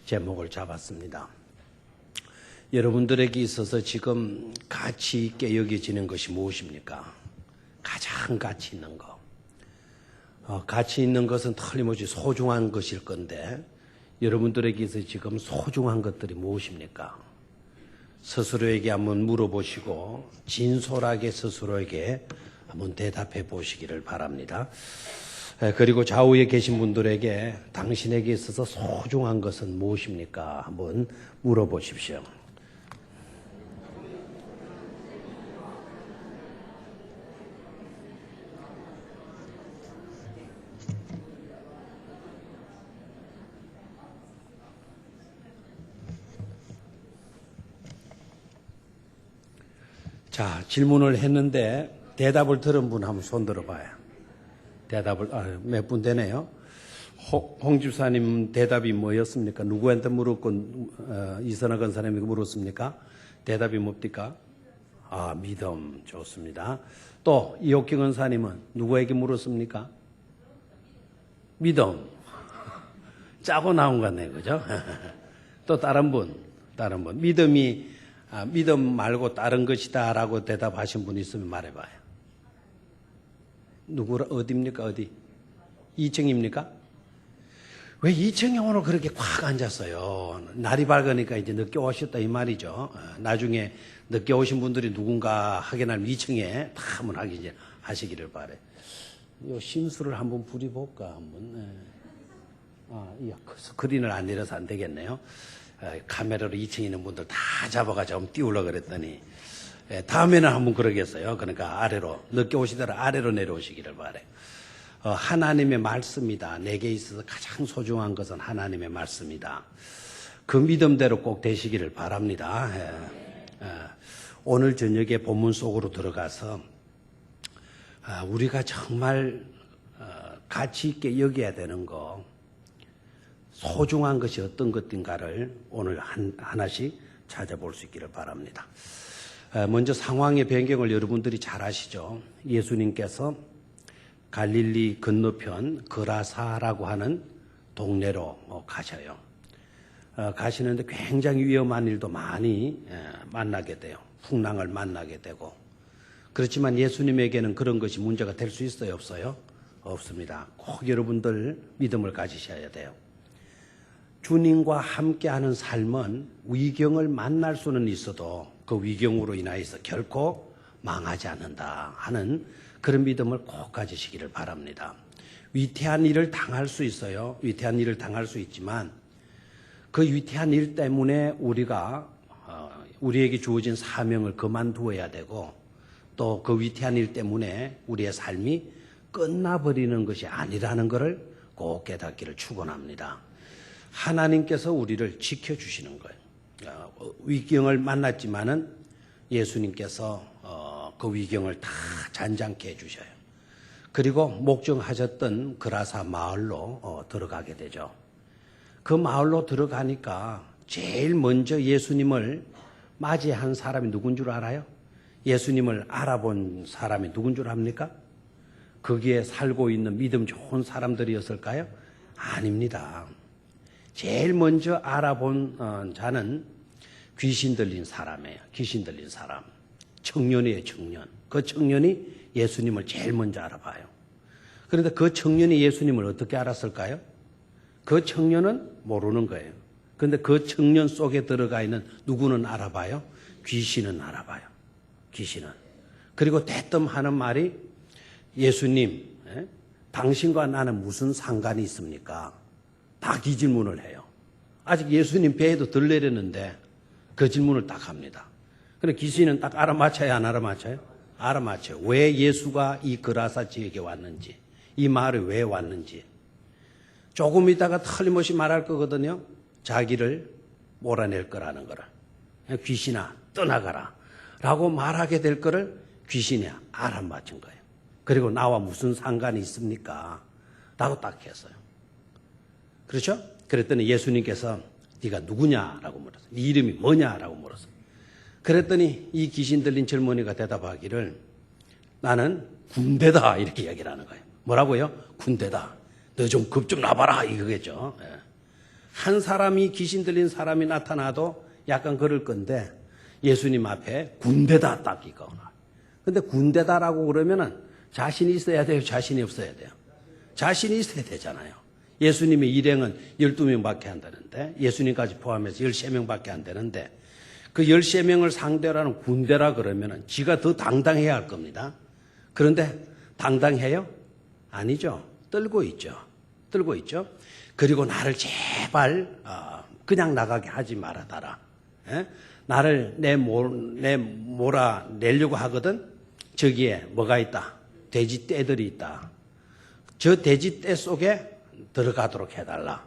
제목을 잡았습니다. 여러분들에게 있어서 지금 가치 있게 여겨지는 것이 무엇입니까? 가장 가치 있는 거. 가치 있는 것은 틀림없이 소중한 것일 건데 여러분들에게 있어서 지금 소중한 것들이 무엇입니까? 스스로에게 한번 물어보시고 진솔하게 스스로에게 한번 대답해 보시기를 바랍니다. 그리고 좌우에 계신 분들에게 당신에게 있어서 소중한 것은 무엇입니까? 한번 물어보십시오. 자, 질문을 했는데 대답을 들은 분 한번 손 들어봐요. 대답을 몇 분 되네요. 홍 집사님 대답이 뭐였습니까? 누구한테 물었고 이선화 권사님에게 물었습니까? 대답이 뭡니까? 믿음. 좋습니다. 또 이옥기 권사님은 누구에게 물었습니까? 믿음. 짜고 나온 것 같네요. 그죠? 또 다른 분. 믿음이 믿음 말고 다른 것이다 라고 대답하신 분이 있으면 말해봐요. 어디입니까? 어디? 2층입니까? 왜 2층에 오늘 그렇게 꽉 앉았어요? 날이 밝으니까 이제 늦게 오셨다 이 말이죠. 나중에 늦게 오신 분들이 누군가 확인하면 2층에 다 한번 하시기를 바래. 요 심수를 한번 부려볼까 한번. 이 스크린을 안 내려서 안 되겠네요. 카메라로 2층에 있는 분들 다 잡아가지고 한번 띄우려고 그랬더니 다음에는 한번 그러겠어요. 그러니까 아래로 늦게 오시더라 아래로 내려오시기를 바래. 하나님의 말씀이다. 내게 있어서 가장 소중한 것은 하나님의 말씀이다. 그 믿음대로 꼭 되시기를 바랍니다. 오늘 저녁에 본문 속으로 들어가서 우리가 정말 가치 있게 여겨야 되는 거, 소중한 것이 어떤 것인가를 오늘 하나씩 찾아볼 수 있기를 바랍니다. 먼저 상황의 배경을 여러분들이 잘 아시죠? 예수님께서 갈릴리 건너편 거라사라고 하는 동네로 가셔요. 가시는데 굉장히 위험한 일도 많이 만나게 돼요. 풍랑을 만나게 되고. 그렇지만 예수님에게는 그런 것이 문제가 될 수 있어요? 없어요? 없습니다. 꼭 여러분들 믿음을 가지셔야 돼요. 주님과 함께하는 삶은 위경을 만날 수는 있어도 그 위경으로 인하여서 결코 망하지 않는다 하는 그런 믿음을 꼭 가지시기를 바랍니다. 위태한 일을 당할 수 있어요. 위태한 일을 당할 수 있지만 그 위태한 일 때문에 우리에게 주어진 사명을 그만두어야 되고 또 그 위태한 일 때문에 우리의 삶이 끝나버리는 것이 아니라는 것을 꼭 깨닫기를 축원합니다. 하나님께서 우리를 지켜주시는 거예요. 위경을 만났지만은 예수님께서 그 위경을 다 잔잔케 해주셔요. 그리고 목정하셨던 그라사 마을로 들어가게 되죠. 그 마을로 들어가니까 제일 먼저 예수님을 맞이한 사람이 누군 줄 알아요? 예수님을 알아본 사람이 누군 줄 압니까? 거기에 살고 있는 믿음 좋은 사람들이었을까요? 아닙니다. 제일 먼저 알아본 자는 귀신 들린 사람이에요. 귀신 들린 사람. 청년이에요, 청년. 그 청년이 예수님을 제일 먼저 알아봐요. 그런데 그 청년이 예수님을 어떻게 알았을까요? 그 청년은 모르는 거예요. 그런데 그 청년 속에 들어가 있는 누구는 알아봐요? 귀신은 알아봐요. 귀신은. 그리고 대뜸 하는 말이 예수님, 당신과 나는 무슨 상관이 있습니까? 다 이 질문을 해요. 아직 예수님 배에도 덜 내렸는데 그 질문을 딱 합니다. 그런데 귀신은 딱 알아맞혀요, 안 알아맞혀요? 알아맞혀요. 왜 예수가 이 그라사 지역에 왔는지, 이 마을에 왜 왔는지. 조금 있다가 틀림없이 말할 거거든요. 자기를 몰아낼 거라는 거를. 귀신아 떠나가라 라고 말하게 될 거를 귀신이 알아맞힌 거예요. 그리고 나와 무슨 상관이 있습니까? 라고 딱 했어요. 그렇죠? 그랬더니 예수님께서 네가 누구냐라고 물었어요. 네 이름이 뭐냐라고 물었어요. 그랬더니 이 귀신 들린 젊은이가 대답하기를 나는 군대다 이렇게 이야기를 하는 거예요. 뭐라고요? 군대다. 너 좀 겁 좀 나봐라 이거겠죠. 한 사람이 귀신 들린 사람이 나타나도 약간 그럴 건데 예수님 앞에 군대다 딱 이거나. 근데 군대다라고 그러면은 자신이 있어야 돼요? 자신이 없어야 돼요? 자신이 있어야 되잖아요. 예수님의 일행은 12명밖에 안 되는데 예수님까지 포함해서 13명밖에 안 되는데 그 13명을 상대로 하는 군대라 그러면은 지가 더 당당해야 할 겁니다. 그런데 당당해요? 아니죠. 떨고 있죠. 떨고 있죠. 그리고 나를 제발 그냥 나가게 하지 말아달라. 예? 나를 몰아내려고 하거든. 저기에 뭐가 있다? 돼지 떼들이 있다. 저 돼지 떼 속에 들어가도록 해달라.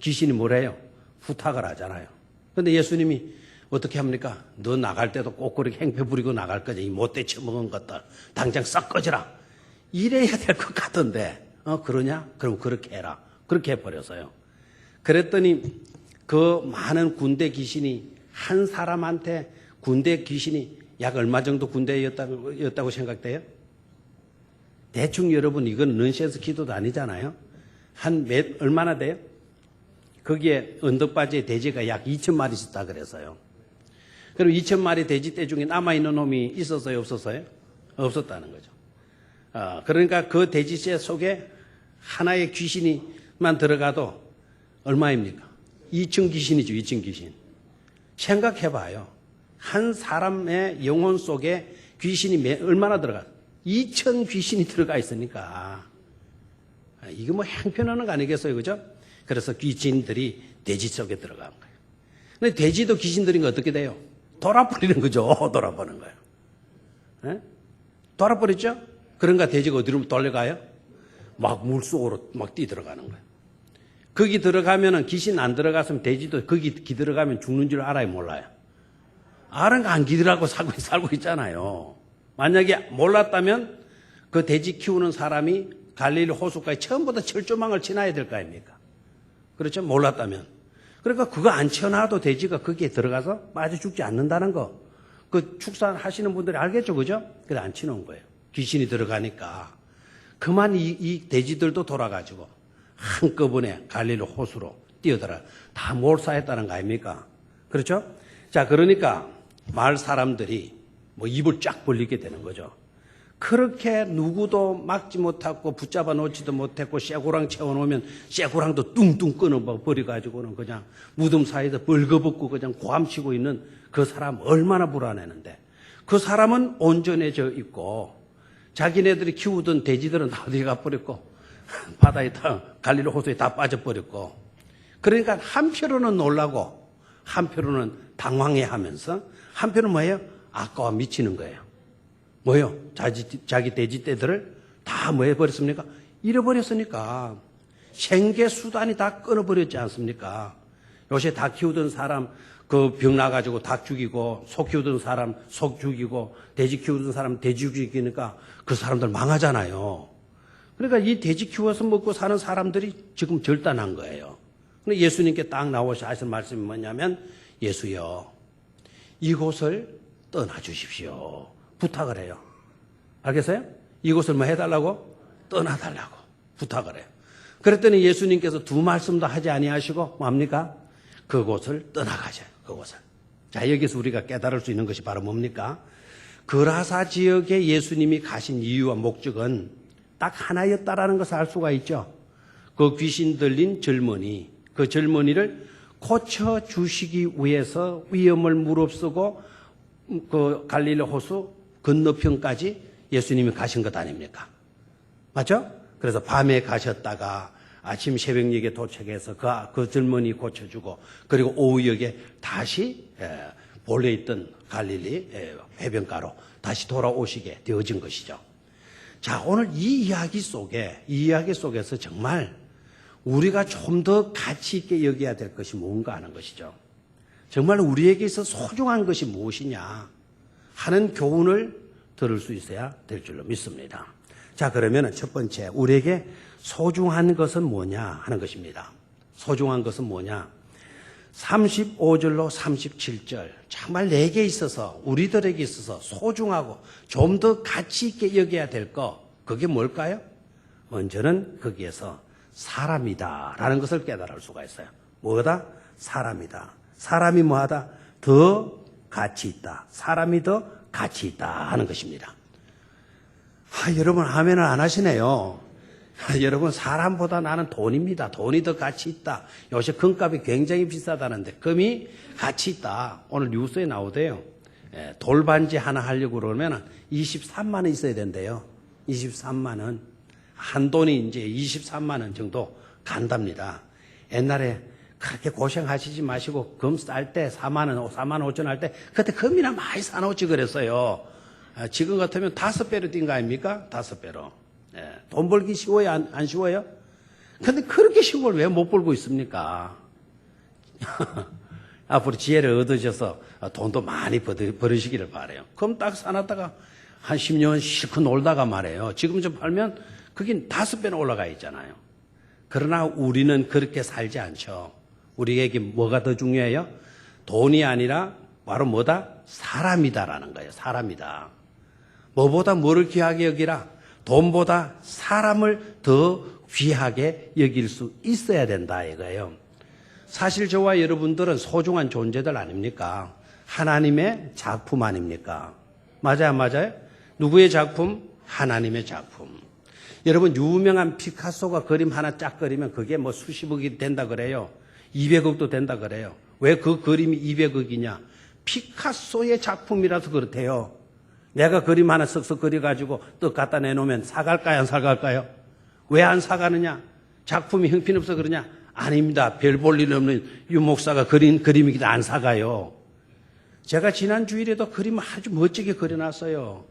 귀신이 뭐래요? 부탁을 하잖아요. 그런데 예수님이 어떻게 합니까? 너 나갈 때도 꼭 그렇게 행패 부리고 나갈 거지. 이 못돼 처먹은 것들 당장 썩 꺼지라. 이래야 될 것 같은데 그러냐? 그럼 그렇게 해라. 그렇게 해버려서요. 그랬더니 그 많은 군대 귀신이 한 사람한테 군대 귀신이 약 얼마 정도 군대였다고 생각돼요? 대충 여러분 이건 넌센스 기도도 아니잖아요. 얼마나 돼요? 거기에 언덕바지에 돼지가 약 2,000마리 있었다 그래서요. 그럼 2,000마리 돼지 떼 중에 남아있는 놈이 있었어요? 없었어요? 없었다는 거죠. 그러니까 그 돼지떼 속에 하나의 귀신이만 들어가도 얼마입니까? 2층 귀신이죠. 2층 귀신. 생각해봐요. 한 사람의 영혼 속에 귀신이 얼마나 들어가? 2,000 귀신이 들어가 있으니까 이거 뭐 행편하는 거 아니겠어요, 그죠? 그래서 귀신들이 돼지 속에 들어간 거예요. 근데 돼지도 귀신 들인 거 어떻게 돼요? 돌아버리는 거죠. 돌아버리는 거예요. 네? 돌아버렸죠? 그런가 돼지가 어디로 돌려가요? 막 물속으로 막 뛰어들어가는 거예요. 거기 들어가면은 귀신 안 들어갔으면 돼지도 거기 들어가면 죽는 줄 알아요, 몰라요? 알은가 안 기들하고 살고 있잖아요. 만약에 몰랐다면 그 돼지 키우는 사람이 갈릴리 호수까지 처음부터 철조망을 치놔야 될 거 아닙니까? 그렇죠? 몰랐다면. 그러니까 그거 안 쳐놔도 돼지가 거기에 들어가서 빠져 죽지 않는다는 거. 그 축산하시는 분들이 알겠죠, 그죠? 그래서 안 치놓은 거예요. 귀신이 들어가니까. 그만 이 돼지들도 돌아가지고 한꺼번에 갈릴리 호수로 뛰어들어 다 몰사했다는 거 아닙니까? 그렇죠? 자, 그러니까 마을 사람들이 뭐 입을 쫙 벌리게 되는 거죠. 그렇게 누구도 막지 못하고 붙잡아 놓지도 못했고 쇠고랑 채워놓으면 쇠고랑도 뚱뚱 끊어버려가지고는 그냥 무덤 사이에서 벌거벗고 그냥 고함치고 있는 그 사람 얼마나 불안했는데 그 사람은 온전해져 있고 자기네들이 키우던 돼지들은 다 어디 가버렸고 바다에 다 갈릴리 호수에 다 빠져버렸고 그러니까 한편으로는 놀라고 한편으로는 당황해하면서 한편은 뭐예요? 아까워 미치는 거예요. 뭐예요? 자기 돼지 떼들을 다 뭐 해버렸습니까? 잃어버렸으니까 생계 수단이 다 끊어버렸지 않습니까? 요새 닭 키우던 사람 그 병 나가지고 닭 죽이고 소 키우던 사람 소 죽이고 돼지 키우던 사람 돼지 죽이니까 그 사람들 망하잖아요. 그러니까 이 돼지 키워서 먹고 사는 사람들이 지금 절단한 거예요. 근데 예수님께 딱 나오셔서 하신 말씀이 뭐냐면 예수여 이곳을 떠나주십시오. 부탁을 해요. 알겠어요? 이곳을 뭐 해달라고? 떠나달라고 부탁을 해요. 그랬더니 예수님께서 두 말씀도 하지 아니하시고 뭡니까? 그곳을 떠나가자. 그곳을. 자, 여기서 우리가 깨달을 수 있는 것이 바로 뭡니까? 그라사 지역에 예수님이 가신 이유와 목적은 딱 하나였다라는 것을 알 수가 있죠. 그 귀신 들린 젊은이, 그 젊은이를 고쳐주시기 위해서 위험을 무릅쓰고 그 갈릴리 호수 건너편까지 예수님이 가신 것 아닙니까? 맞죠? 그래서 밤에 가셨다가 아침 새벽녘에 도착해서 그 젊은이 고쳐주고 그리고 오후역에 다시 본래 있던 갈릴리 해변가로 다시 돌아오시게 되어진 것이죠. 자, 오늘 이 이야기 속에서 정말 우리가 좀 더 가치 있게 여겨야 될 것이 뭔가 하는 것이죠. 정말 우리에게 있어 소중한 것이 무엇이냐 하는 교훈을 들을 수 있어야 될 줄로 믿습니다. 자, 그러면 첫 번째 우리에게 소중한 것은 뭐냐 하는 것입니다. 소중한 것은 뭐냐? 35절로 37절 정말 내게 있어서 우리들에게 있어서 소중하고 좀 더 가치 있게 여겨야 될 것 그게 뭘까요? 먼저는 거기에서 사람이다라는 것을 깨달을 수가 있어요. 뭐다? 사람이다. 사람이 뭐하다? 더 가치 있다. 사람이 더 가치 있다 하는 것입니다. 여러분 아멘을 안 하시네요. 여러분 사람보다 나는 돈입니다. 돈이 더 가치 있다. 요새 금값이 굉장히 비싸다는데 금이 가치 있다. 오늘 뉴스에 나오대요. 돌반지 하나 하려고 그러면 23만 원 있어야 된대요. 23만 원. 한 돈이 이제 23만 원 정도 간답니다. 옛날에 그렇게 고생하시지 마시고 금 쌀 때 4만 원, 4만 5천 할 때 그때 금이나 많이 사놓지 그랬어요. 지금 같으면 5배로 뛴 거 아닙니까? 5배로. 돈 벌기 쉬워요? 안 쉬워요? 근데 그렇게 쉬운 걸 왜 못 벌고 있습니까? 앞으로 지혜를 얻으셔서 돈도 많이 벌으시기를 바라요. 그럼 딱 사놨다가 한 10년 실컷 놀다가 말해요. 지금 좀 팔면 그게 5배는 올라가 있잖아요. 그러나 우리는 그렇게 살지 않죠. 우리에게 뭐가 더 중요해요? 돈이 아니라 바로 뭐다? 사람이다라는 거예요. 사람이다. 뭐보다 뭐를 귀하게 여기라? 돈보다 사람을 더 귀하게 여길 수 있어야 된다 이거예요. 사실 저와 여러분들은 소중한 존재들 아닙니까? 하나님의 작품 아닙니까? 맞아요, 맞아요? 누구의 작품? 하나님의 작품. 여러분 유명한 피카소가 그림 하나 쫙 그리면 그게 뭐 수십억이 된다 그래요. 200억도 된다 그래요. 왜 그 그림이 200억이냐? 피카소의 작품이라서 그렇대요. 내가 그림 하나 쓱쓱 그려가지고 떡 갖다 내놓으면 사갈까요? 안 사갈까요? 왜 안 사가느냐? 작품이 형편없어 그러냐? 아닙니다. 별 볼 일 없는 유 목사가 그린 그림이기도 안 사가요. 제가 지난 주일에도 그림을 아주 멋지게 그려놨어요.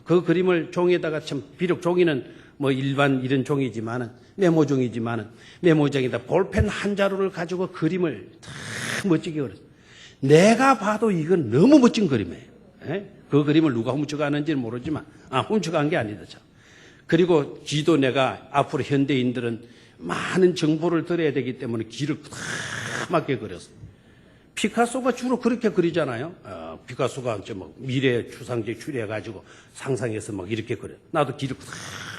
그 그림을 종이에다가 참 비록 종이는 뭐 일반 이런 종이지만은 메모종이지만은 메모장에다 볼펜 한 자루를 가지고 그림을 다 멋지게 그렸어요. 내가 봐도 이건 너무 멋진 그림이에요. 그 그림을 누가 훔쳐가는지는 모르지만 훔쳐간 게 아니다. 참. 그리고 지도 내가 앞으로 현대인들은 많은 정보를 들어야 되기 때문에 길을 까맣게 그렸어요. 피카소가 주로 그렇게 그리잖아요. 피카소가 이제 뭐 미래 추상적 추리해가지고 상상해서 막 이렇게 그려. 나도 길을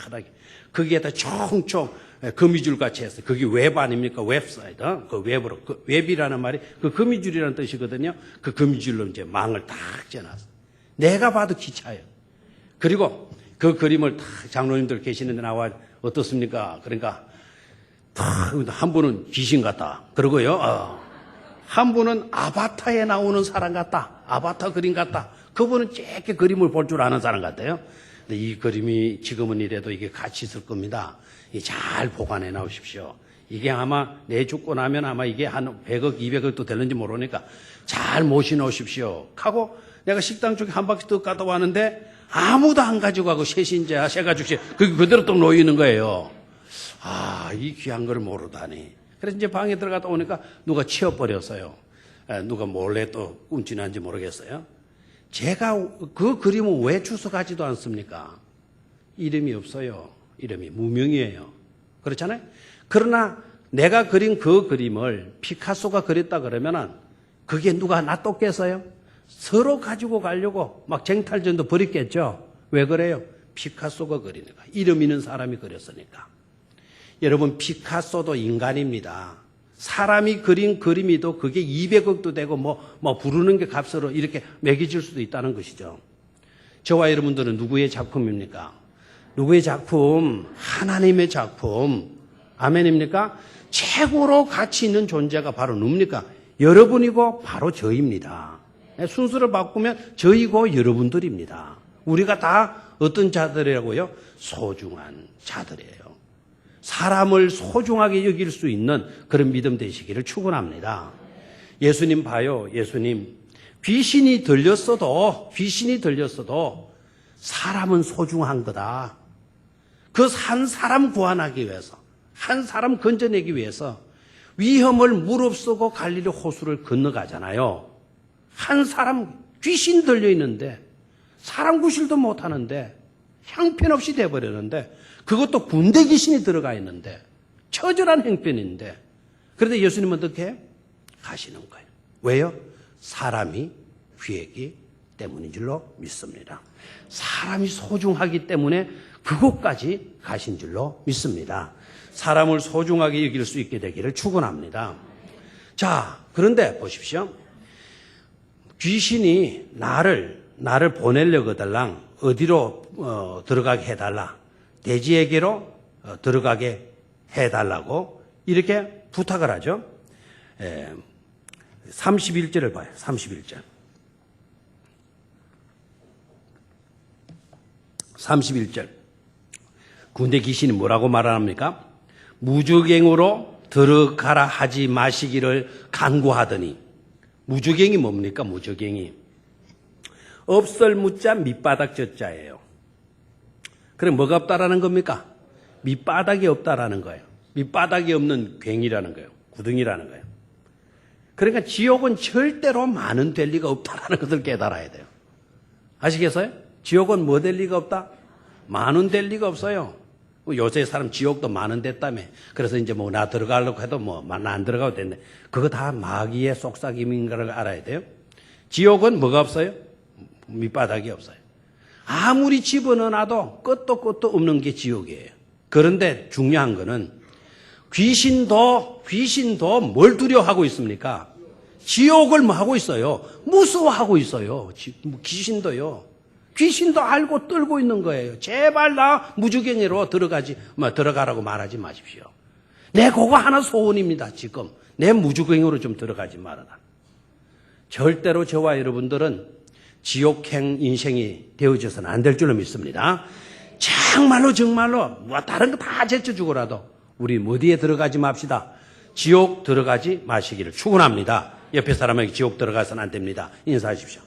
까맣게. 거기에다 총총 거미줄 같이 했어요. 그게 웹 아닙니까? 웹사이트. 그 웹으로. 그 웹이라는 말이 그 거미줄이라는 뜻이거든요. 그 거미줄로 이제 망을 딱 째놨어요. 내가 봐도 기차예요. 그리고 그 그림을 딱 장로님들 계시는데 나와 어떻습니까? 그러니까 한 분은 귀신 같다. 그러고요. 한 분은 아바타에 나오는 사람 같다. 아바타 그림 같다. 그분은 짧게 그림을 볼 줄 아는 사람 같아요. 근데 이 그림이 지금은 이래도 이게 가치 있을 겁니다. 잘 보관해 나오십시오. 이게 아마 내 죽고 나면 아마 이게 한 100억, 200억도 되는지 모르니까 잘 모셔 놓으십시오. 하고 내가 식당 쪽에 한 바퀴 더 갔다 왔는데 아무도 안 가지고 가고 새신자, 새가죽시 그게 그대로 또 놓이는 거예요. 이 귀한 걸 모르다니. 그래서 이제 방에 들어갔다 오니까 누가 치워버렸어요. 누가 몰래 또 훔치는지 모르겠어요. 제가 그 그림은 왜 주워가지도 않습니까? 이름이 없어요. 이름이 무명이에요. 그렇잖아요? 그러나 내가 그린 그 그림을 피카소가 그렸다 그러면은 그게 누가 놔뒀겠어요? 서로 가지고 가려고 막 쟁탈전도 벌였겠죠. 왜 그래요? 피카소가 그리니까. 이름 있는 사람이 그렸으니까. 여러분 피카소도 인간입니다. 사람이 그린 그림이도 그게 200억도 되고 뭐 부르는 게 값으로 이렇게 매겨질 수도 있다는 것이죠. 저와 여러분들은 누구의 작품입니까? 누구의 작품? 하나님의 작품. 아멘입니까? 최고로 가치 있는 존재가 바로 누굽니까? 여러분이고 바로 저입니다. 순서를 바꾸면 저이고 여러분들입니다. 우리가 다 어떤 자들이라고요? 소중한 자들이에요. 사람을 소중하게 여길 수 있는 그런 믿음 되시기를 축원합니다. 예수님 봐요. 예수님 귀신이 들렸어도 사람은 소중한 거다. 그 한 사람 구원하기 위해서, 한 사람 건져내기 위해서 위험을 무릅쓰고 갈릴리 호수를 건너가잖아요. 한 사람 귀신 들려 있는데 사람 구실도 못하는데 형편없이 돼버렸는데 그것도 군대 귀신이 들어가 있는데 처절한 형편인데 그런데 예수님은 어떻게 가시는 거예요? 왜요? 사람이 귀하기 때문인 줄로 믿습니다. 사람이 소중하기 때문에 그곳까지 가신 줄로 믿습니다. 사람을 소중하게 여길 수 있게 되기를 축원합니다. 자, 그런데 보십시오. 귀신이 나를 보내려고 달랑 어디로 들어가게 해달라. 돼지에게로 들어가게 해달라고 이렇게 부탁을 하죠. 31절을 봐요. 31절. 31절. 군대 귀신이 뭐라고 말합니까? 무주갱으로 들어가라 하지 마시기를 간구하더니. 무주갱이 뭡니까? 무주갱이. 없을 무자 밑바닥 젖자예요. 그럼 뭐가 없다라는 겁니까? 밑바닥이 없다라는 거예요. 밑바닥이 없는 괭이라는 거예요. 구덩이라는 거예요. 그러니까 지옥은 절대로 만원 될 리가 없다라는 것을 깨달아야 돼요. 아시겠어요? 지옥은 뭐 될 리가 없다? 만원 될 리가 없어요. 요새 사람 지옥도 만원 됐다며. 그래서 이제 뭐 나 들어가려고 해도 뭐 나 안 들어가도 된대. 그거 다 마귀의 속삭임인 걸 알아야 돼요. 지옥은 뭐가 없어요? 밑바닥이 없어요. 아무리 집어넣어놔도 끝도 없는 게 지옥이에요. 그런데 중요한 거는 귀신도 뭘 두려워하고 있습니까? 지옥을 뭐 하고 있어요? 무서워하고 있어요. 귀신도요. 귀신도 알고 떨고 있는 거예요. 제발 나 무주갱이로 들어가라고 말하지 마십시오. 내 그거 하나 소원입니다. 지금 내 무주갱이로 좀 들어가지 말아라. 절대로 저와 여러분들은 지옥행 인생이 되어져서는 안 될 줄로 믿습니다. 정말로 뭐 다른 거 다 제쳐주고라도 우리 어디에 들어가지 맙시다. 지옥 들어가지 마시기를 축원합니다. 옆에 사람에게 지옥 들어가서는 안 됩니다. 인사하십시오.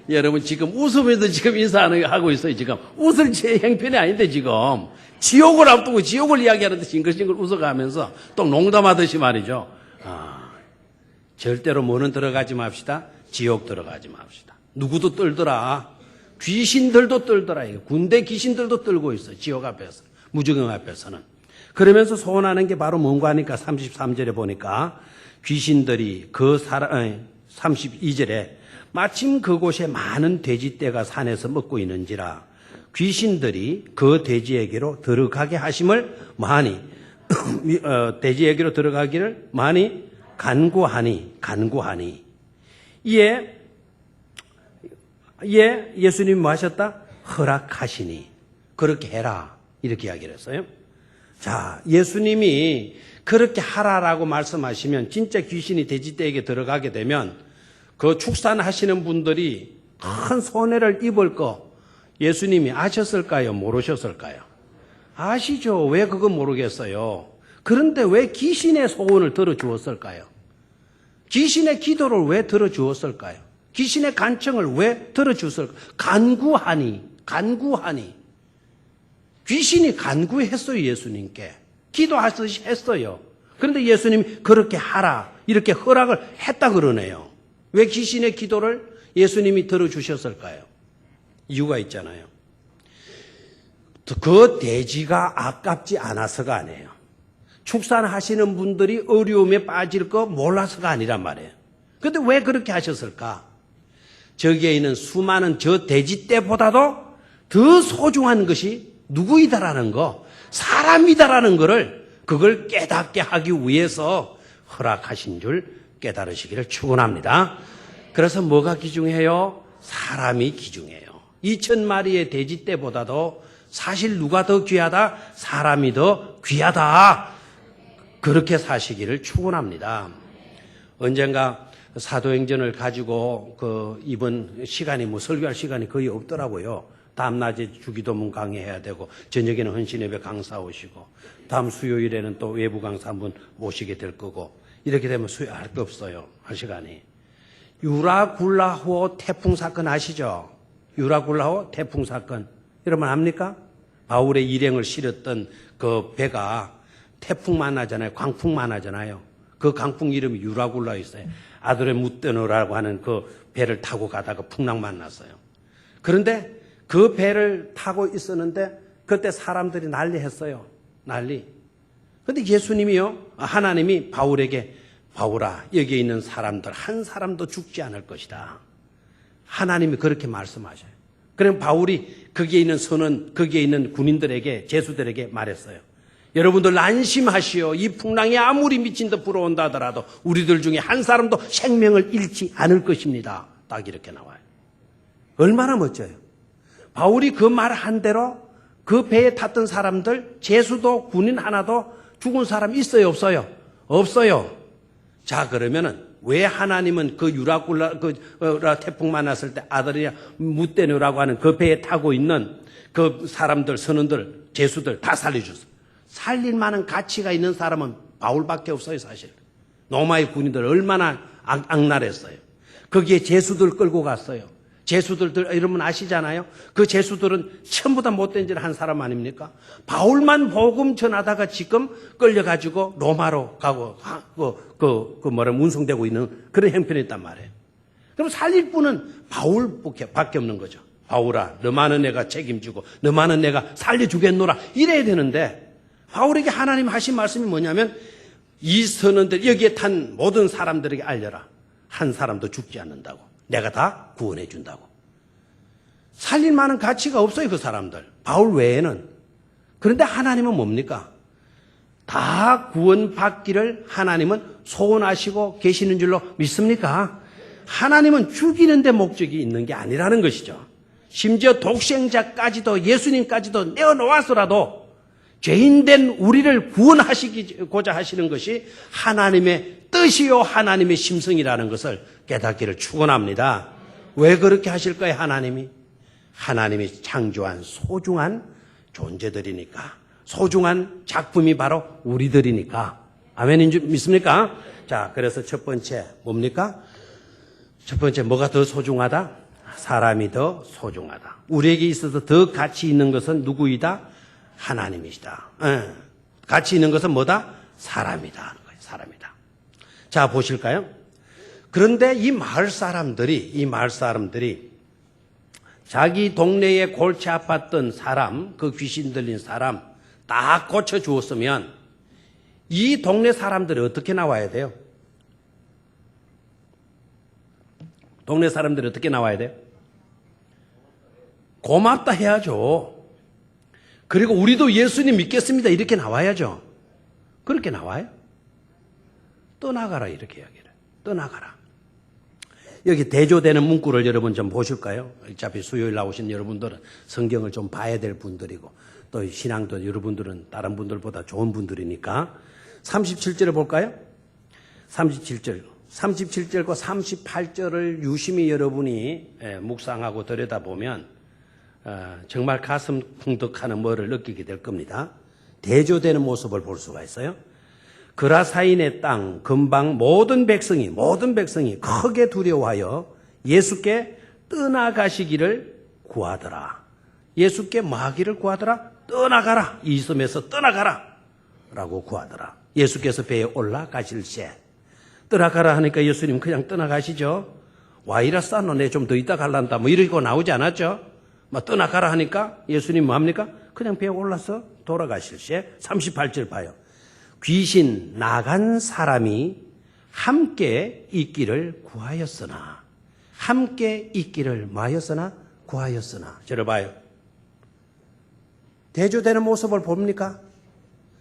여러분 지금 웃으면서 지금 인사하고 있어요. 지금 웃을 제 형편이 아닌데 지금 지옥을 앞두고 지옥을 이야기하는데 싱글싱글 웃어가면서 또 농담하듯이 말이죠. 절대로 뭐는 들어가지 맙시다. 지옥 들어가지 맙시다. 누구도 떨더라. 귀신들도 떨더라. 군대 귀신들도 떨고 있어요. 지옥 앞에서. 무주경 앞에서는. 그러면서 소원하는 게 바로 뭔가 하니까 33절에 보니까 귀신들이 32절에 마침 그곳에 많은 돼지떼가 산에서 먹고 있는지라 귀신들이 그 돼지에게로 들어가게 하심을 많이 돼지에게로 들어가기를 많이 간구하니 이에 예수님이 뭐 하셨다? 허락하시니 그렇게 해라 이렇게 이야기를 했어요. 자, 예수님이 그렇게 하라라고 말씀하시면 진짜 귀신이 돼지떼에게 들어가게 되면 그 축산하시는 분들이 큰 손해를 입을 거 예수님이 아셨을까요? 모르셨을까요? 아시죠. 왜 그거 모르겠어요. 그런데 왜 귀신의 소원을 들어주었을까요? 귀신의 기도를 왜 들어주었을까요? 귀신의 간청을 왜 들어주었을까요? 간구하니. 귀신이 간구했어요, 예수님께. 기도하듯이 했어요. 그런데 예수님이 그렇게 하라, 이렇게 허락을 했다 그러네요. 왜 귀신의 기도를 예수님이 들어주셨을까요? 이유가 있잖아요. 그 돼지가 아깝지 않아서가 아니에요. 축산하시는 분들이 어려움에 빠질 거 몰라서가 아니란 말이에요. 그런데 왜 그렇게 하셨을까? 저기에 있는 수많은 저 돼지떼보다도 더 소중한 것이 누구이다라는 거, 사람이다라는 거를 그걸 깨닫게 하기 위해서 허락하신 줄 깨달으시기를 축원합니다. 그래서 뭐가 귀중해요? 사람이 귀중해요. 2,000마리의 돼지떼보다도 사실 누가 더 귀하다? 사람이 더 귀하다. 그렇게 사시기를 축원합니다. 언젠가 사도행전을 가지고 이번 시간이 설교할 시간이 거의 없더라고요. 다음 낮에 주기도문 강의해야 되고 저녁에는 헌신예배 강사 오시고 다음 수요일에는 또 외부 강사 한 분 모시게 될 거고 이렇게 되면 수요할 거 없어요. 할 시간이. 유라굴라호 태풍 사건 아시죠? 유라굴라호 태풍 사건. 여러분 압니까? 바울의 일행을 실었던 그 배가 태풍 만나잖아요. 광풍 만나잖아요. 그 강풍 이름이 유라굴라였어요. 아들의 무떼노라고 하는 그 배를 타고 가다가 풍랑 만났어요. 그런데 그 배를 타고 있었는데 그때 사람들이 난리했어요. 난리. 그런데 예수님이요, 하나님이 바울에게 바울아, 여기에 있는 사람들 한 사람도 죽지 않을 것이다. 하나님이 그렇게 말씀하셔요. 그럼 바울이 거기에 있는 선원, 거기에 있는 군인들에게, 제수들에게 말했어요. 여러분들 안심하시오. 이 풍랑이 아무리 미친 듯 불어온다 하더라도 우리들 중에 한 사람도 생명을 잃지 않을 것입니다. 딱 이렇게 나와요. 얼마나 멋져요. 바울이 그 말 한 대로 그 배에 탔던 사람들, 제수도 군인 하나도 죽은 사람 있어요, 없어요? 없어요. 자, 그러면은 왜 하나님은 그 유라굴라 태풍 만났을 때 아들이 무떼누라고 하는 그 배에 타고 있는 그 사람들, 선원들, 제수들 다 살려줬어요. 살릴 만한 가치가 있는 사람은 바울밖에 없어요, 사실. 로마의 군인들 얼마나 악랄했어요. 거기에 제수들 끌고 갔어요. 제수들 여러분 아시잖아요. 그 제수들은 전부 다 못된 짓을 한 사람 아닙니까? 바울만 복음 전하다가 지금 끌려가지고 로마로 가고 운송되고 있는 그런 형편이 있단 말이에요. 그럼 살릴 분은 바울밖에 없는 거죠. 바울아, 너만은 내가 책임지고 너만은 내가 살려주겠노라 이래야 되는데 바울에게 하나님 하신 말씀이 뭐냐면 이 선원들 여기에 탄 모든 사람들에게 알려라. 한 사람도 죽지 않는다고. 내가 다 구원해 준다고. 살릴 만한 가치가 없어요, 그 사람들. 바울 외에는. 그런데 하나님은 뭡니까? 다 구원받기를 하나님은 소원하시고 계시는 줄로 믿습니까? 하나님은 죽이는 데 목적이 있는 게 아니라는 것이죠. 심지어 독생자까지도 예수님까지도 내어놓아서라도 죄인된 우리를 구원하시고자 하시는 것이 하나님의 뜻이요 하나님의 심성이라는 것을 깨닫기를 축원합니다. 왜 그렇게 하실까요? 하나님이 창조한 소중한 존재들이니까, 소중한 작품이 바로 우리들이니까. 아멘인 줄 믿습니까? 자, 그래서 첫 번째 뭡니까? 첫 번째 뭐가 더 소중하다? 사람이 더 소중하다. 우리에게 있어서 더 가치 있는 것은 누구이다? 하나님이시다. 가치 있는 것은 뭐다? 사람이다. 사람이다. 자, 보실까요? 그런데 이 마을 사람들이 자기 동네에 골치 아팠던 사람, 그 귀신 들린 사람 다 고쳐 주었으면 이 동네 사람들이 어떻게 나와야 돼요? 동네 사람들이 어떻게 나와야 돼요? 고맙다 해야죠. 그리고 우리도 예수님 믿겠습니다. 이렇게 나와야죠. 그렇게 나와요? 떠나가라 이렇게 이야기를. 떠나가라. 여기 대조되는 문구를 여러분 좀 보실까요? 어차피 수요일 나오신 여러분들은 성경을 좀 봐야 될 분들이고 또 신앙도 여러분들은 다른 분들보다 좋은 분들이니까 37절을 볼까요? 37절과 38절을 유심히 여러분이 묵상하고 들여다보면 정말 가슴 쿵덕하는 뭐를 느끼게 될 겁니다. 대조되는 모습을 볼 수가 있어요. 그라사인의 땅 근방 모든 백성이 크게 두려워하여 예수께 떠나가시기를 구하더라. 예수께 뭐 하기를 구하더라? 떠나가라. 이 섬에서 떠나가라 라고 구하더라. 예수께서 배에 올라가실세. 떠나가라 하니까 예수님 그냥 떠나가시죠. 와이라 싸노 내 좀 더 있다 갈란다 뭐 이러고 나오지 않았죠. 막 떠나가라 하니까 예수님 뭐 합니까? 그냥 배에 올라서 돌아가실세. 38절 봐요. 귀신 나간 사람이 함께 있기를 구하였으나 함께 있기를 뭐하였으나 구하였으나. 저를 봐요. 대조되는 모습을 봅니까?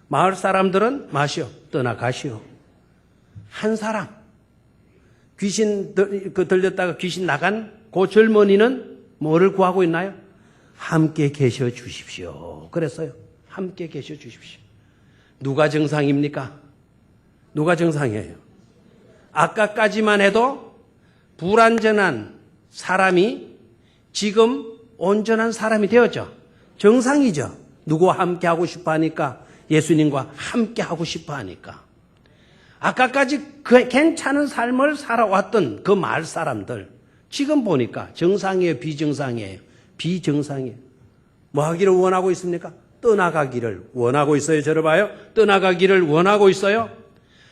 마을 사람들은 마시오 떠나가시오. 한 사람 귀신 들렸다가 귀신 나간 그 젊은이는 뭐를 구하고 있나요? 함께 계셔 주십시오. 그랬어요. 함께 계셔 주십시오. 누가 정상입니까? 누가 정상이에요? 아까까지만 해도 불완전한 사람이 지금 온전한 사람이 되었죠. 정상이죠. 누구와 함께 하고 싶어 하니까 예수님과 함께 하고 싶어 하니까. 아까까지 괜찮은 삶을 살아왔던 그 마을 사람들 지금 보니까 정상이에요? 비정상이에요? 비정상이에요. 뭐 하기를 원하고 있습니까? 떠나가기를 원하고 있어요. 저를 봐요. 떠나가기를 원하고 있어요.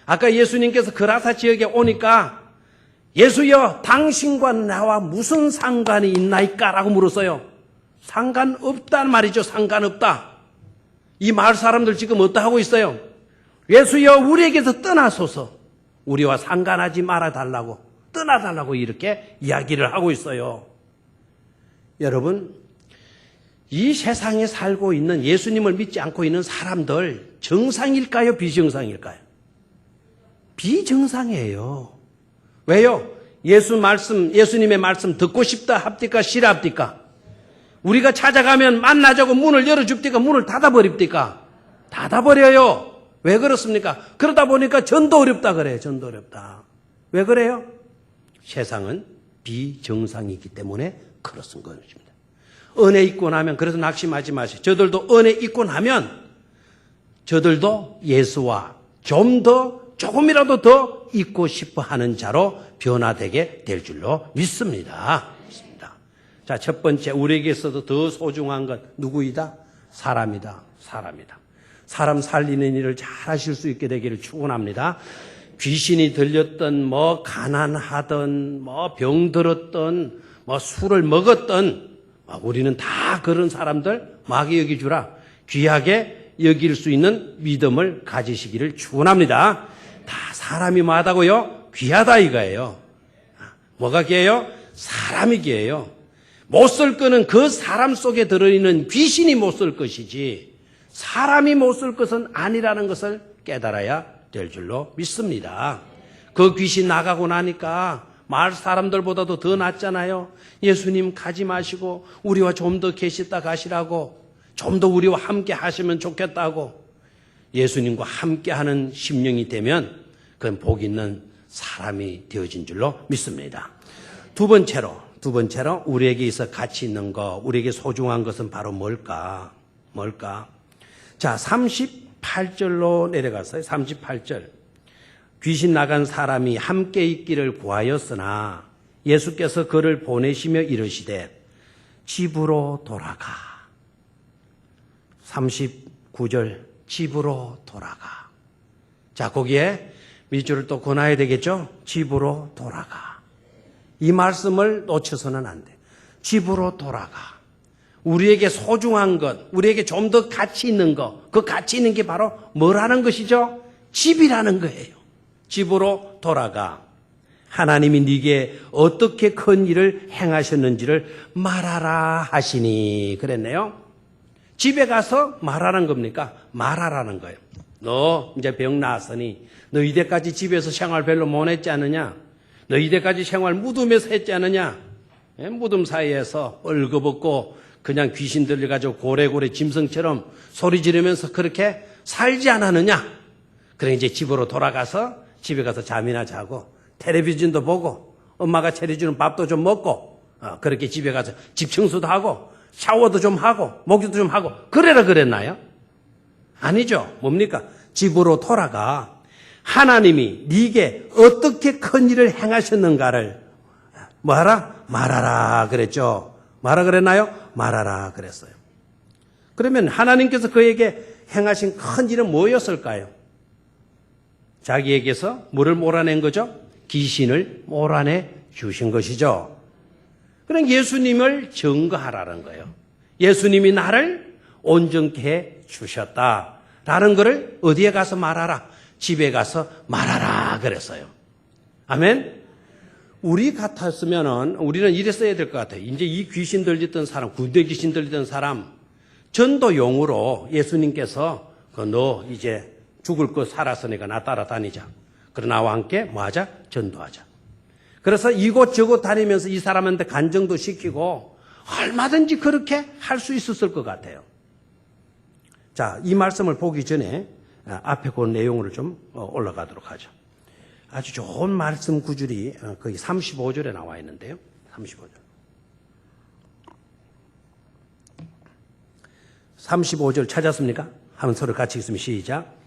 아까 예수님께서 그라사 지역에 오니까 예수여 당신과 나와 무슨 상관이 있나이까? 라고 물었어요. 상관없단 말이죠. 상관없다. 이 마을 사람들 지금 어떠 하고 있어요? 예수여 우리에게서 떠나소서. 우리와 상관하지 말아달라고 떠나달라고 이렇게 이야기를 하고 있어요. 여러분 이 세상에 살고 있는 예수님을 믿지 않고 있는 사람들 정상일까요? 비정상일까요? 비정상이에요. 왜요? 예수님의 말씀 듣고 싶다 합니까? 싫어합니까? 우리가 찾아가면 만나자고 문을 열어줍니까? 문을 닫아버립니까? 닫아버려요. 왜 그렇습니까? 그러다 보니까 전도 어렵다 그래요. 전도 어렵다. 왜 그래요? 세상은 비정상이기 때문에 그렇습니다. 은혜 있고 나면, 그래서 낙심하지 마세요. 저들도 은혜 있고 나면 저들도 예수와 조금이라도 더 있고 싶어 하는 자로 변화되게 될 줄로 믿습니다. 자, 첫 번째, 우리에게 있어도 더 소중한 것 누구이다? 사람이다. 사람 살리는 일을 잘 하실 수 있게 되기를 축원합니다. 귀신이 들렸던, 가난하던, 병들었던, 술을 먹었던, 우리는 다 그런 사람들 마귀 여기주라 귀하게 여길 수 있는 믿음을 가지시기를 축원합니다. 다 사람이 뭐하다고요? 귀하다 이거예요. 뭐가 귀해요? 사람이 귀해요. 못 쓸 거는 그 사람 속에 들어있는 귀신이 못 쓸 것이지 사람이 못 쓸 것은 아니라는 것을 깨달아야 될 줄로 믿습니다. 그 귀신 나가고 나니까 마을 사람들보다도 더 낫잖아요. 예수님 가지 마시고 우리와 좀 더 계시다 가시라고, 좀 더 우리와 함께 하시면 좋겠다고. 예수님과 함께하는 심령이 되면 그건 복 있는 사람이 되어진 줄로 믿습니다. 두 번째로 우리에게 있어 가치 있는 거, 우리에게 소중한 것은 바로 뭘까? 자, 38절로 내려갔어요. 38절. 귀신 나간 사람이 함께 있기를 구하였으나 예수께서 그를 보내시며 이르시되 집으로 돌아가. 39절, 집으로 돌아가. 자, 거기에 밑줄을 또 그어놔야 되겠죠? 집으로 돌아가. 이 말씀을 놓쳐서는 안 돼. 집으로 돌아가. 우리에게 소중한 것, 우리에게 좀 더 가치 있는 것, 그 가치 있는 게 바로 뭐라는 것이죠? 집이라는 거예요. 집으로 돌아가. 하나님이 네게 어떻게 큰 일을 행하셨는지를 말하라 하시니 그랬네요. 집에 가서 말하는 겁니까? 말하라는 거예요. 너 이제 병 나았으니 너 이때까지 집에서 생활 별로 못 했지 않느냐? 너 이때까지 생활 무덤에서 했지 않느냐? 무덤 사이에서 얼거벗고 그냥 귀신 들려가지고 고래고래 짐승처럼 소리 지르면서 그렇게 살지 않았느냐? 그래 이제 집으로 돌아가서 집에 가서 잠이나 자고 텔레비전도 보고 엄마가 차려주는 밥도 좀 먹고 그렇게 집에 가서 집 청소도 하고 샤워도 좀 하고 목욕도 좀 하고 그래라 그랬나요? 아니죠. 뭡니까? 집으로 돌아가. 하나님이 네게 어떻게 큰 일을 행하셨는가를 뭐하라? 말하라 그랬죠. 말하라 그랬나요? 말하라 그랬어요. 그러면 하나님께서 그에게 행하신 큰 일은 뭐였을까요? 자기에게서 뭐를 몰아낸 거죠? 귀신을 몰아내 주신 것이죠. 그럼 예수님을 증거하라는 거예요. 예수님이 나를 온전케 해 주셨다라는 것을 어디에 가서 말하라? 집에 가서 말하라 그랬어요. 아멘? 우리 같았으면은 우리는 이랬어야 될 것 같아요. 이제 이 귀신 들리던 사람, 군대 귀신 들리던 사람 전도용으로 예수님께서 너 이제 죽을 거 살았으니까 나 따라다니자. 그러나 나와 함께 뭐하자? 전도하자. 그래서 이곳저곳 다니면서 이 사람한테 간증도 시키고 얼마든지 그렇게 할 수 있었을 것 같아요. 자, 이 말씀을 보기 전에 앞에 그 내용으로 좀 올라가도록 하죠. 아주 좋은 말씀 구절이 거의 35절에 나와 있는데요. 35절. 35절 찾았습니까? 한번 서로 같이 읽으면 시작.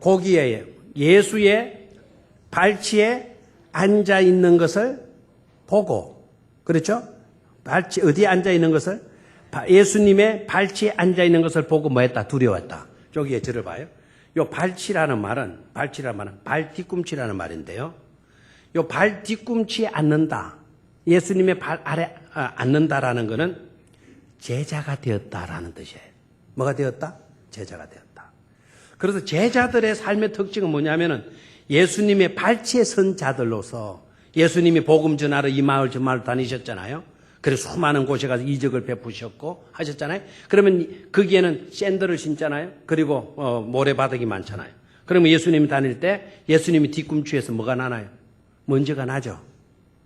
거기에 예수의 발치에 앉아 있는 것을 보고, 그렇죠? 발치, 어디에 앉아 있는 것을? 예수님의 발치에 앉아 있는 것을 보고 뭐 했다? 두려웠다. 저기에 들어봐요. 요 발치라는 말은 발 뒤꿈치라는 말인데요. 요 발 뒤꿈치에 앉는다. 예수님의 발 아래 앉는다라는 것은 제자가 되었다라는 뜻이에요. 뭐가 되었다? 제자가 되었다. 그래서 제자들의 삶의 특징은 뭐냐면은 예수님의 발치에 선 자들로서 예수님이 복음 전하러 이 마을 저 마을 다니셨잖아요. 그래서 수많은 곳에 가서 이적을 베푸셨고 하셨잖아요. 그러면 거기에는 샌들을 신잖아요. 그리고 모래바닥이 많잖아요. 그러면 예수님이 다닐 때 예수님이 뒤꿈치에서 뭐가 나나요? 먼지가 나죠.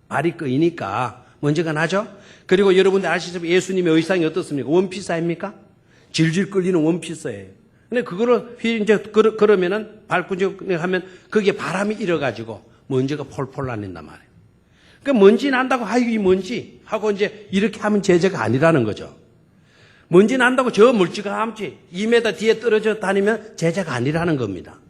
발이 끄이니까 먼지가 나죠. 그리고 여러분들 아시죠? 예수님의 의상이 어떻습니까? 원피스 아닙니까? 질질 끌리는 원피스예요. 근데 그거를 이제 그러면은 발끈적 하면 거기에 바람이 일어가지고 먼지가 폴폴 나는단 말이에요. 그러니까 먼지 난다고 아유 이 먼지 하고 이제 이렇게 하면 제자가 아니라는 거죠. 먼지 난다고 저 멀찌감치 2m 뒤에 떨어져 다니면 제자가 아니라는 겁니다.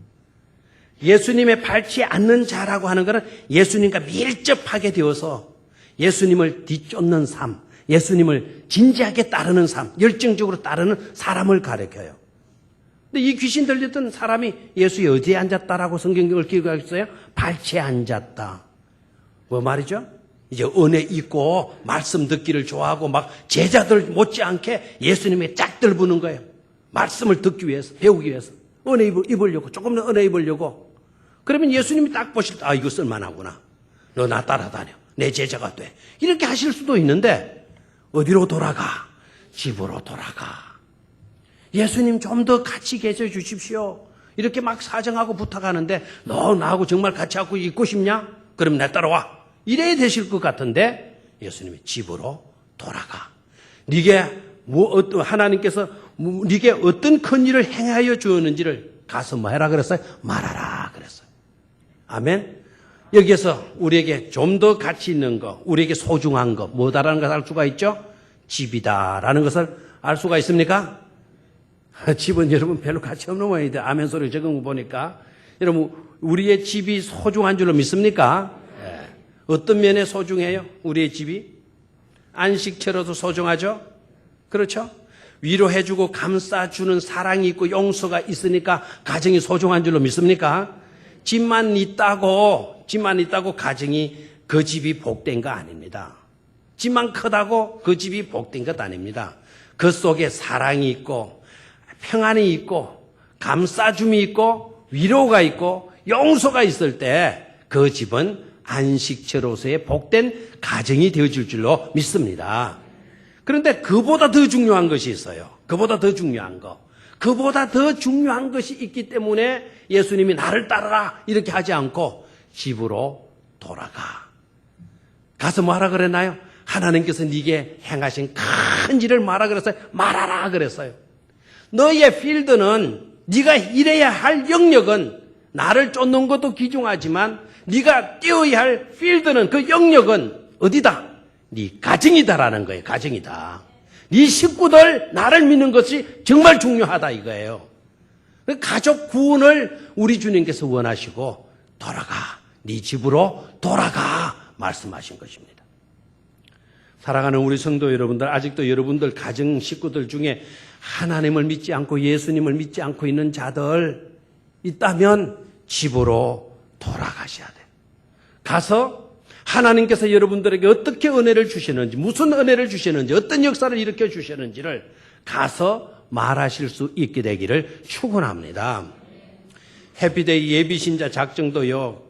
예수님의 발치에 앉는 자라고 하는 것은 예수님과 밀접하게 되어서 예수님을 뒤쫓는 삶, 예수님을 진지하게 따르는 삶, 열정적으로 따르는 사람을 가리켜요. 근데 이 귀신 들렸던 사람이 예수의 어디에 앉았다라고 성경을 기록하겠어요? 발치에 앉았다. 뭐 말이죠? 이제 은혜 있고 말씀 듣기를 좋아하고 막 제자들 못지않게 예수님에 짝들 부는 거예요. 말씀을 듣기 위해서, 배우기 위해서. 은혜 입으려고, 조금 더 은혜 입으려고. 그러면 예수님이 딱 보실 때, 아, 이거 쓸만하구나. 너 나 따라다녀. 내 제자가 돼. 이렇게 하실 수도 있는데, 어디로 돌아가? 집으로 돌아가. 예수님 좀 더 같이 계셔 주십시오. 이렇게 막 사정하고 부탁하는데, 너 나하고 정말 같이 하고 있고 싶냐? 그럼 나 따라와. 이래야 되실 것 같은데, 예수님이 집으로 돌아가. 하나님께서 네게 어떤 큰 일을 행하여 주었는지를 가서 뭐 해라 그랬어요? 말하라 그랬어요. 아멘. 여기에서 우리에게 좀 더 가치 있는 거, 우리에게 소중한 거, 뭐다라는 것을 알 수가 있죠? 집이다라는 것을 알 수가 있습니까? 집은 여러분 별로 가치 없는 모양인데 아멘 소리 적은 거 보니까 여러분 우리의 집이 소중한 줄로 믿습니까? 네. 어떤 면에 소중해요? 우리의 집이? 안식처로도 소중하죠? 그렇죠? 위로해주고 감싸주는 사랑이 있고 용서가 있으니까 가정이 소중한 줄로 믿습니까? 집만 있다고 가정이 그 집이 복된 거 아닙니다. 집만 크다고 그 집이 복된 것 아닙니다. 그 속에 사랑이 있고 평안이 있고 감싸줌이 있고 위로가 있고 용서가 있을 때 그 집은 안식처로서의 복된 가정이 되어질 줄로 믿습니다. 그런데 그보다 더 중요한 것이 있어요. 그보다 더 중요한 것이 있기 때문에 예수님이 나를 따르라 이렇게 하지 않고 집으로 돌아가. 가서 뭐하라 그랬나요? 하나님께서 네게 행하신 큰 일을 말하라 그랬어요. 말하라 그랬어요. 너의 필드는 네가 일해야 할 영역은 나를 쫓는 것도 귀중하지만 네가 뛰어야 할 필드는 그 영역은 어디다? 네 가정이다라는 거예요. 가정이다. 네 식구들 나를 믿는 것이 정말 중요하다 이거예요. 가족 구원을 우리 주님께서 원하시고 돌아가. 네 집으로 돌아가 말씀하신 것입니다. 사랑하는 우리 성도 여러분들, 아직도 여러분들 가정 식구들 중에 하나님을 믿지 않고 예수님을 믿지 않고 있는 자들 있다면 집으로 돌아가셔야 돼요. 가서 하나님께서 여러분들에게 어떻게 은혜를 주시는지, 무슨 은혜를 주시는지, 어떤 역사를 일으켜 주시는지를 가서 말하실 수 있게 되기를 축원합니다. 해피데이 예비신자 작정도요,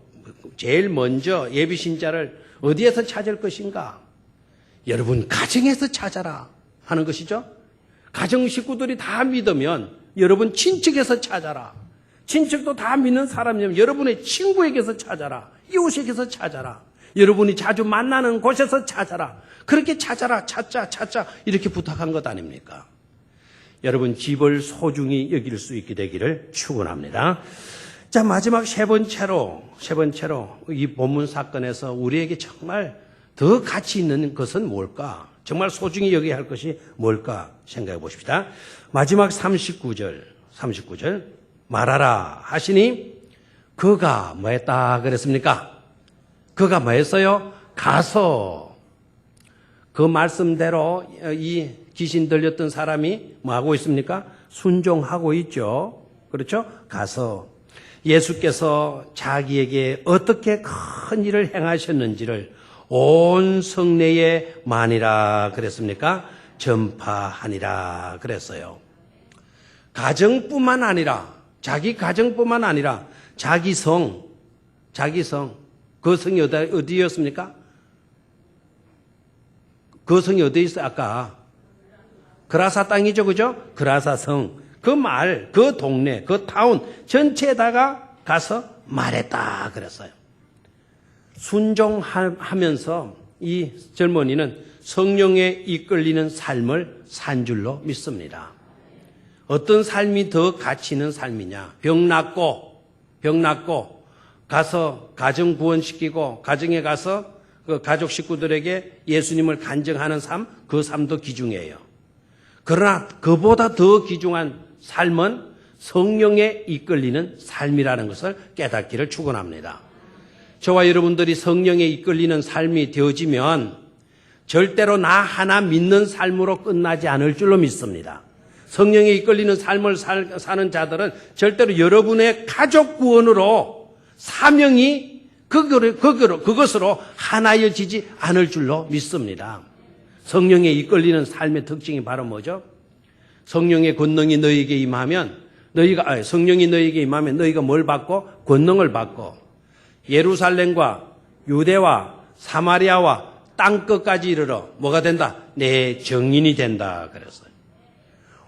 제일 먼저 예비신자를 어디에서 찾을 것인가? 여러분 가정에서 찾아라 하는 것이죠. 가정 식구들이 다 믿으면 여러분 친척에서 찾아라. 친척도 다 믿는 사람이면 여러분의 친구에게서 찾아라. 이웃에게서 찾아라. 여러분이 자주 만나는 곳에서 찾아라. 그렇게 찾아라. 찾자 이렇게 부탁한 것 아닙니까? 여러분 집을 소중히 여길 수 있게 되기를 축원합니다. 자, 마지막 세 번째로 이 본문 사건에서 우리에게 정말 더 가치 있는 것은 뭘까? 정말 소중히 여겨야 할 것이 뭘까? 생각해 보십시다. 마지막 39절 말하라 하시니 그가 뭐 했다 그랬습니까? 그가 뭐 했어요? 가서 그 말씀대로 이 귀신 들렸던 사람이 뭐 하고 있습니까? 순종하고 있죠. 그렇죠? 가서 예수께서 자기에게 어떻게 큰 일을 행하셨는지를 온 성내에 만이라 그랬습니까? 전파하니라 그랬어요. 가정뿐만 아니라 자기 가정뿐만 아니라 자기 성. 그 성이 어디였습니까? 그 성이 어디 있어요? 아까 그라사 땅이죠, 그죠? 그라사 성. 그 말, 그 동네, 그 타운 전체에다가 가서 말했다 그랬어요. 순종하면서 이 젊은이는 성령에 이끌리는 삶을 산 줄로 믿습니다. 어떤 삶이 더 가치 있는 삶이냐? 병 낫고 가서 가정 구원시키고 가정에 가서 그 가족 식구들에게 예수님을 간증하는 삶, 그 삶도 귀중해요. 그러나 그보다 더 귀중한 삶은 성령에 이끌리는 삶이라는 것을 깨닫기를 축원합니다. 저와 여러분들이 성령에 이끌리는 삶이 되어지면 절대로 나 하나 믿는 삶으로 끝나지 않을 줄로 믿습니다. 성령에 이끌리는 삶을 사는 자들은 절대로 여러분의 가족 구원으로 사명이 그것으로 하나여지지 않을 줄로 믿습니다. 성령에 이끌리는 삶의 특징이 바로 뭐죠? 성령의 권능이 너희에게 임하면 성령이 너희에게 임하면 너희가 뭘 받고? 권능을 받고 예루살렘과 유대와 사마리아와 땅끝까지 이르러 뭐가 된다? 내 증인이 된다 그랬어요.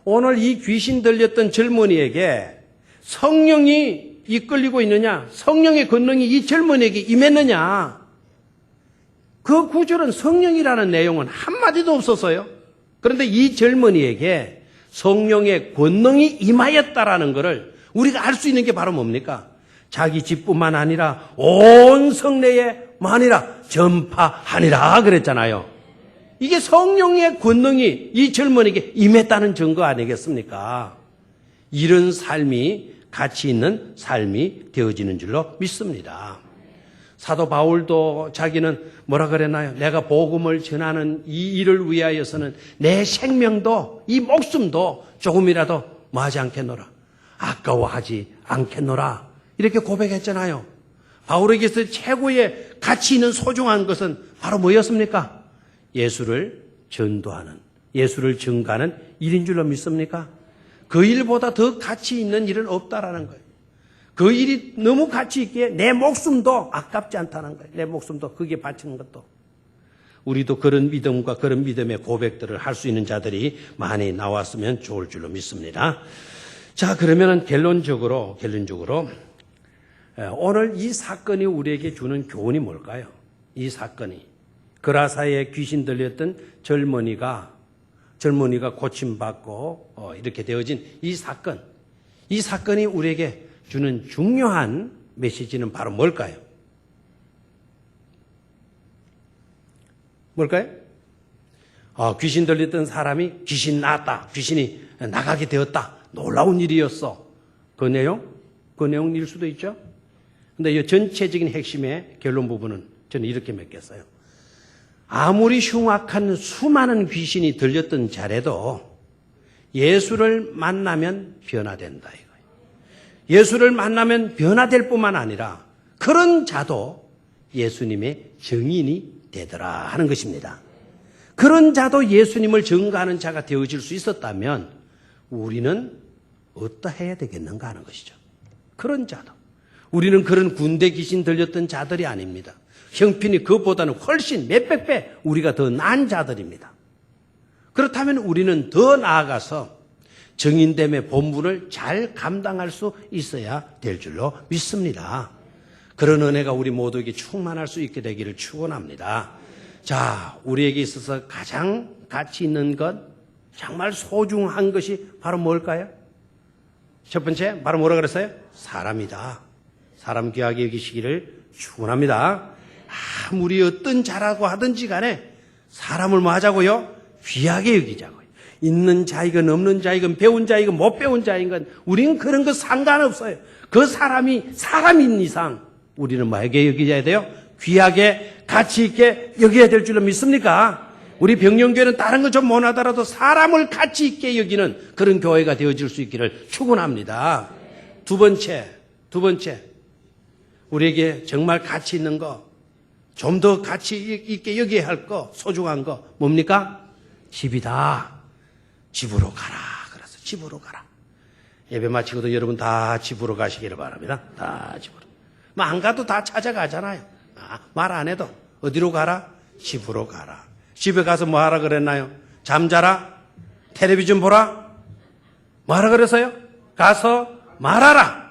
오늘 이 귀신 들렸던 젊은이에게 성령이 이끌리고 있느냐? 성령의 권능이 이 젊은이에게 임했느냐? 그 구절은 성령이라는 내용은 한마디도 없었어요. 그런데 이 젊은이에게 성령의 권능이 임하였다라는 것을 우리가 알 수 있는 게 바로 뭡니까? 자기 집뿐만 아니라 온 성내에 만이라 전파하니라 그랬잖아요. 이게 성령의 권능이 이 젊은이에게 임했다는 증거 아니겠습니까? 이런 삶이 가치 있는 삶이 되어지는 줄로 믿습니다. 사도 바울도 자기는 뭐라 그랬나요? 내가 복음을 전하는 이 일을 위하여서는 내 생명도 이 목숨도 조금이라도 뭐하지 않겠노라. 아까워하지 않겠노라. 이렇게 고백했잖아요. 바울에게서 최고의 가치 있는 소중한 것은 바로 뭐였습니까? 예수를 전도하는, 예수를 증가하는 일인 줄로 믿습니까? 그 일보다 더 가치 있는 일은 없다라는 거예요. 그 일이 너무 가치 있기에 내 목숨도 아깝지 않다는 거예요. 내 목숨도 거기에 바치는 것도. 우리도 그런 믿음과 그런 믿음의 고백들을 할 수 있는 자들이 많이 나왔으면 좋을 줄로 믿습니다. 자, 그러면은 결론적으로 오늘 이 사건이 우리에게 주는 교훈이 뭘까요? 이 사건이 그라사에 귀신 들렸던 젊은이가 고침받고 이렇게 되어진 이 사건이 우리에게 주는 중요한 메시지는 바로 뭘까요? 귀신 들렸던 사람이 귀신 나았다. 귀신이 나가게 되었다. 놀라운 일이었어. 그 내용일 수도 있죠. 근데 이 전체적인 핵심의 결론 부분은 저는 이렇게 맺겠어요. 아무리 흉악한 수많은 귀신이 들렸던 자라도 예수를 만나면 변화된다 이거예요. 예수를 만나면 변화될 뿐만 아니라 그런 자도 예수님의 증인이 되더라 하는 것입니다. 그런 자도 예수님을 증거하는 자가 되어질 수 있었다면 우리는 어떠해야 되겠는가 하는 것이죠. 그런 자도. 우리는 그런 군대 귀신 들렸던 자들이 아닙니다. 형편이 그것보다는 훨씬 몇백 배 우리가 더 나은 자들입니다. 그렇다면 우리는 더 나아가서 증인됨의 본분을 잘 감당할 수 있어야 될 줄로 믿습니다. 그런 은혜가 우리 모두에게 충만할 수 있게 되기를 축원합니다. 자, 우리에게 있어서 가장 가치 있는 것, 정말 소중한 것이 바로 뭘까요? 첫 번째, 바로 뭐라 그랬어요? 사람이다. 사람 귀하게 여기시기를 축원합니다. 아무리 어떤 자라고 하든지 간에 사람을 뭐 하자고요? 귀하게 여기자고요. 있는 자이건 없는 자이건 배운 자이건 못 배운 자이건 우리는 그런 거 상관없어요. 그 사람이 사람인 이상 우리는 뭐하게 여기셔야 돼요? 귀하게 가치 있게 여겨야 될 줄로 믿습니까? 우리 병영교회는 다른 거 좀 못하더라도 사람을 가치 있게 여기는 그런 교회가 되어질 수 있기를 축원합니다. 두 번째 우리에게 정말 가치 있는 거, 좀 더 가치 있게 여겨야 할 거, 소중한 거 뭡니까? 집이다. 집으로 가라. 그래서 집으로 가라. 예배 마치고도 여러분 다 집으로 가시기를 바랍니다. 다 집으로. 뭐 안 가도 다 찾아가잖아요. 말 안 해도. 어디로 가라? 집으로 가라. 집에 가서 뭐 하라 그랬나요? 잠자라? 텔레비전 보라? 뭐 하라 그랬어요? 가서 말하라.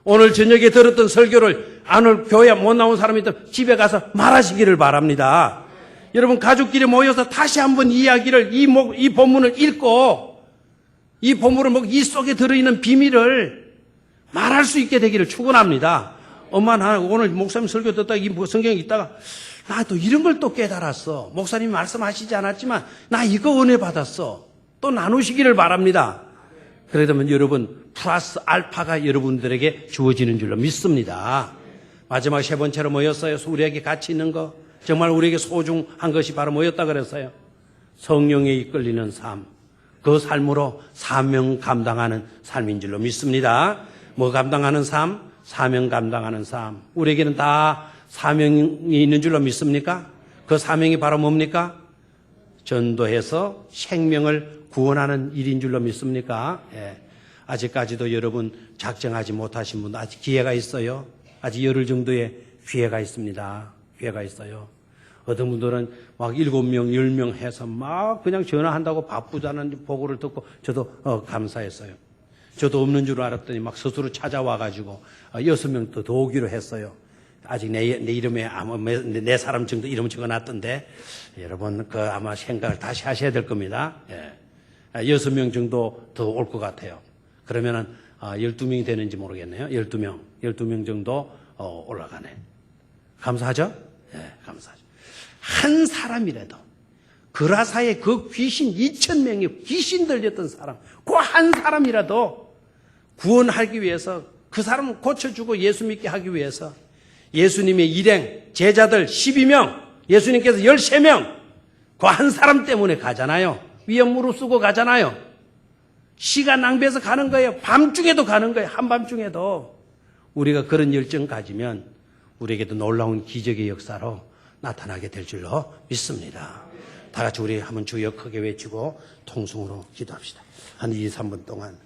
오늘 저녁에 들었던 설교를 오늘 교회 못 나온 사람이 있다면 집에 가서 말하시기를 바랍니다. 여러분 가족끼리 모여서 다시 한번 이야기를 이 본문을 읽고 이 본문을 이 속에 들어있는 비밀을 말할 수 있게 되기를 축원합니다. 엄마 나 오늘 목사님 설교 듣다가 이 성경에 있다가 나 또 이런 걸 또 깨달았어. 목사님이 말씀하시지 않았지만 나 이거 은혜 받았어. 또 나누시기를 바랍니다. 그러다면 여러분 플러스 알파가 여러분들에게 주어지는 줄로 믿습니다. 마지막 세 번째로 뭐였어요? 우리에게 가치 있는 거, 정말 우리에게 소중한 것이 바로 뭐였다 그랬어요? 성령에 이끌리는 삶. 그 삶으로 사명 감당하는 삶인 줄로 믿습니다. 뭐 감당하는 삶? 사명 감당하는 삶. 우리에게는 다 사명이 있는 줄로 믿습니까? 그 사명이 바로 뭡니까? 전도해서 생명을 구원하는 일인 줄로 믿습니까? 예. 아직까지도 여러분 작정하지 못하신 분도 아직 기회가 있어요. 아직 열흘 정도의 기회가 있습니다. 기회가 있어요. 어떤 분들은 막 7명, 10명 해서 막 그냥 전화한다고 바쁘다는 보고를 듣고 저도 감사했어요. 저도 없는 줄 알았더니 막 스스로 찾아와가지고 6명 더 오기로 했어요. 아직 내 이름에 아마 내 사람 정도 이름 적어놨던데 여러분 그 아마 생각을 다시 하셔야 될 겁니다. 예. 6명 정도 더 올 것 같아요. 그러면은 12명이 되는지 모르겠네요. 12명 정도 올라가네. 감사하죠? 예, 감사하죠. 한 사람이라도 그라사의 그 귀신 2,000명의 귀신 들렸던 사람, 그 한 사람이라도 구원하기 위해서 그 사람을 고쳐주고 예수 믿게 하기 위해서 예수님의 일행 제자들 12명, 예수님께서 13명 그 한 사람 때문에 가잖아요. 위에 무릎 쓰고 가잖아요. 시간 낭비해서 가는 거예요. 밤중에도 가는 거예요. 한밤중에도. 우리가 그런 열정 가지면 우리에게도 놀라운 기적의 역사로 나타나게 될 줄로 믿습니다. 다 같이 우리 한번 주여 크게 외치고 통성으로 기도합시다. 한 2, 3분 동안.